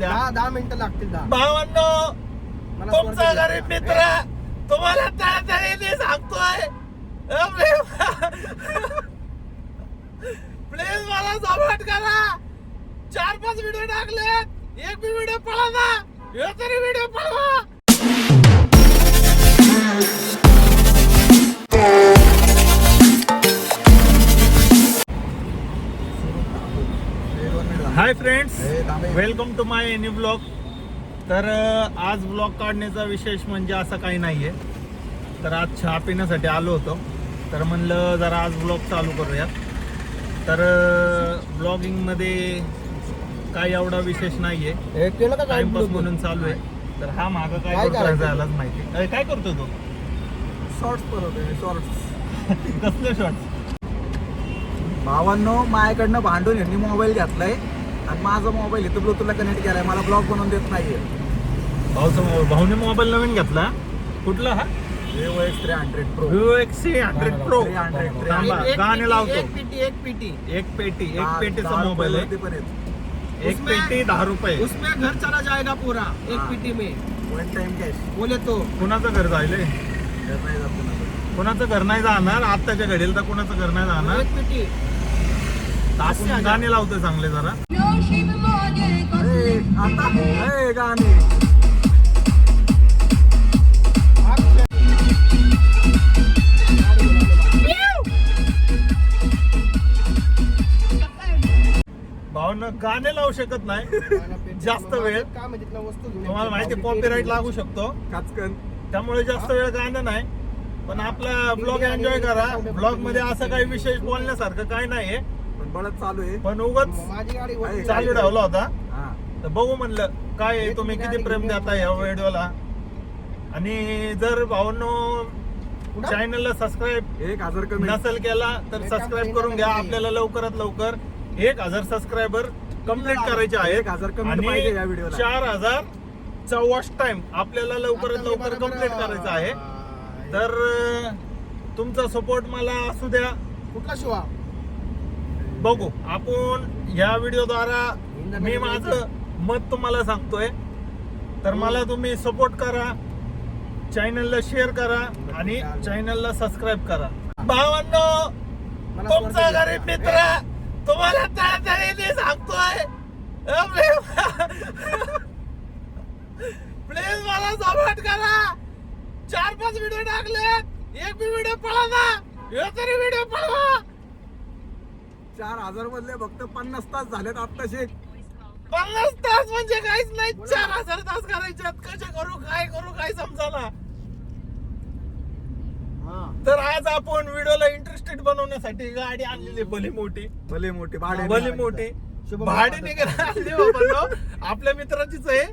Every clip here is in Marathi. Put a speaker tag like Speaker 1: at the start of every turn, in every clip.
Speaker 1: 10 मिनिटं लागतील.
Speaker 2: भावांनो, तुमचा गरीब मित्र तुम्हाला तळतळीने सांगतोय, प्लीज मला सपोर्ट करा. 4-5 व्हिडिओ टाकलेत, एक बी व्हिडिओ पळा ना, हे तरी व्हिडिओ पळवा. Hi friends, welcome to my new blog. तर आज ब्लॉग काढण्याचा विशेष म्हणजे असं काही नाही आहे. तर आज चहा पिण्यासाठी आलो होतो, तर म्हणलं जरा आज ब्लॉग चालू करूयात. तर ब्लॉगिंगमध्ये काही एवढा विशेष नाही आहे, टाइमपास म्हणून चालू आहे. तर हा मागं काय करतोय झालाच माहिती. काय करतो तो?
Speaker 1: शॉर्ट्स बनवतोय. शॉर्ट्स
Speaker 2: कसले शॉर्ट्स?
Speaker 1: भावांनो, माझ्याकडनं भांडून यांनी मोबाईल घेतलाय आणि माझा मोबाईल इथं ब्लूटूथला कनेक्ट केलाय. मला ब्लॉग बनवून देत नाहीये.
Speaker 2: भाऊने मोबाईल नवीन घेतला. कुठला हा?
Speaker 1: Vivo X300 Pro.
Speaker 2: Vivo X300 Pro. गाणे लावतो. एक पेटीचा मोबाईल आहे. एक पेटी 10 रुपये.
Speaker 3: उसमें घर चला जाएगा पूरा एक पीटी में.
Speaker 1: One time cash.
Speaker 3: बोले तो
Speaker 2: कुणाचं घर जायले? कुणाचं घर नाही जाणार आत्ताच्या घडीला. तर कुणाचं घर नाही जाणार.
Speaker 3: एक पीटी.
Speaker 2: आपण गाणे लावतोय चांगले जरा.
Speaker 1: आता गाणे
Speaker 2: भावना गाणे लावू शकत नाही जास्त वेळ. तुम्हाला माहिती कॉपीराईट लागू शकतो,
Speaker 1: काचकन.
Speaker 2: त्यामुळे जास्त वेळ गाणं नाही. पण आपला ब्लॉग एन्जॉय करा. ब्लॉग मध्ये असं काही विशेष बोलण्यासारखं काही नाहीये,
Speaker 1: पण बळच चालू आहे.
Speaker 2: पण उगाच चालू ठेवला होता. तर बघू म्हणलं काय तुम्ही किती प्रेम देता या व्हिडिओला. आणि जर भावांनो चॅनलला सबस्क्राईब
Speaker 1: 1000 कमी
Speaker 2: नसेल केला तर सबस्क्राईब करून घ्या. आपल्याला लवकरात लवकर 1000 सबस्क्रायबर कम्प्लीट करायचे आहेत.
Speaker 1: 1000 कमी
Speaker 2: आणि
Speaker 1: पाहिजे या व्हिडिओला.
Speaker 2: 4000चा वॉच टाइम आपल्याला लवकरात लवकर कम्प्लीट करायचा आहे. तर तुमचा सपोर्ट मला असू द्या.
Speaker 3: कुठला शिवा
Speaker 2: बघू आपण या व्हिडिओद्वारा मी माझं मत तुम्हाला सांगतोय. तर मला तुम्ही सपोर्ट करा, चॅनलला शेअर करा आणि चॅनलला सबस्क्राईब करा. भावांनो, तुमचा गरीब मित्र तुम्हाला तळतळीने सांगतोय, प्लीज मला सपोर्ट करा. 4-5 व्हिडिओ टाकलेत, एक बी व्हिडिओ पळा ना, हे तरी व्हिडिओ पळवा.
Speaker 1: 4000 मधले फक्त 50 तास झालेत आत्ताशे.
Speaker 2: 50 तास म्हणजे काहीच नाही. 4000 तास करायचे. कसे करू, काय करू, काय समजाना. तर आज आपण व्हिडिओला इंटरेस्टेड बनवण्यासाठी गाडी आणलेली भली मोठी भाड्याने आणली बाबा. आपल्या मित्राचीच आहे,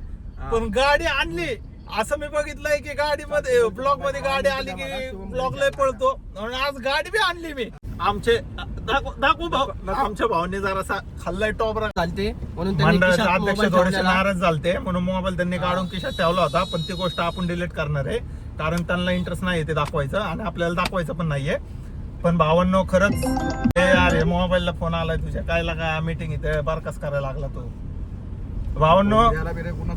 Speaker 2: पण गाडी आणली. असं मी बघितलंय की गाडीमध्ये ब्लॉग मध्ये गाडी आली की ब्लॉग लय पळतो. म्हणून आज गाडी बी आणली मी. आमचे दाखवू भाऊ. आमच्या भावाने जरासा खाल्लाय टॉपरा
Speaker 3: चालते म्हणून
Speaker 2: मंडळाचे अध्यक्ष थोडेसे नाराज झालते, म्हणून मोबाईल त्यांनी काढून खिशात ठेवला होता. पण ती गोष्ट आपण डिलीट करणार आहे, कारण त्यांना इंटरेस्ट नाहीये ते दाखवायचं आणि आपल्याला दाखवायचं पण नाहीये. पण भावांनो, खरंच अरे मोबाईलला फोन आलाय तुझ्या, काय लागा मीटिंग इथे बारकास करायला लागला तो. भावांनो,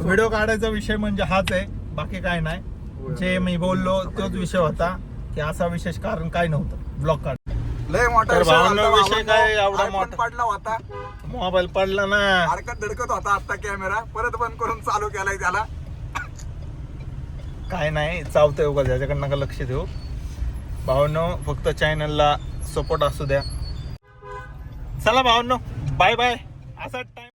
Speaker 2: व्हिडिओ काढायचा विषय म्हणजे हाच आहे, बाकी काय नाही. जे मी बोललो तोच विषय होता की असा विशेष कारण काय नव्हतं ब्लॉग काढ.
Speaker 1: लय मोठा
Speaker 2: विषय काय एवढा मोठा
Speaker 1: पडला होता.
Speaker 2: मोबाईल पडला ना,
Speaker 1: हरकत धडकत होता. आता कॅमेरा परत बंद करून चालू केलाय त्याला.
Speaker 2: काय नाही, चावतंय उगाच, याच्याकडे नका लक्ष देऊ. भावांनो, फक्त चॅनलला सपोर्ट असू द्या. चला भावांनो, बाय बाय. असा टाइम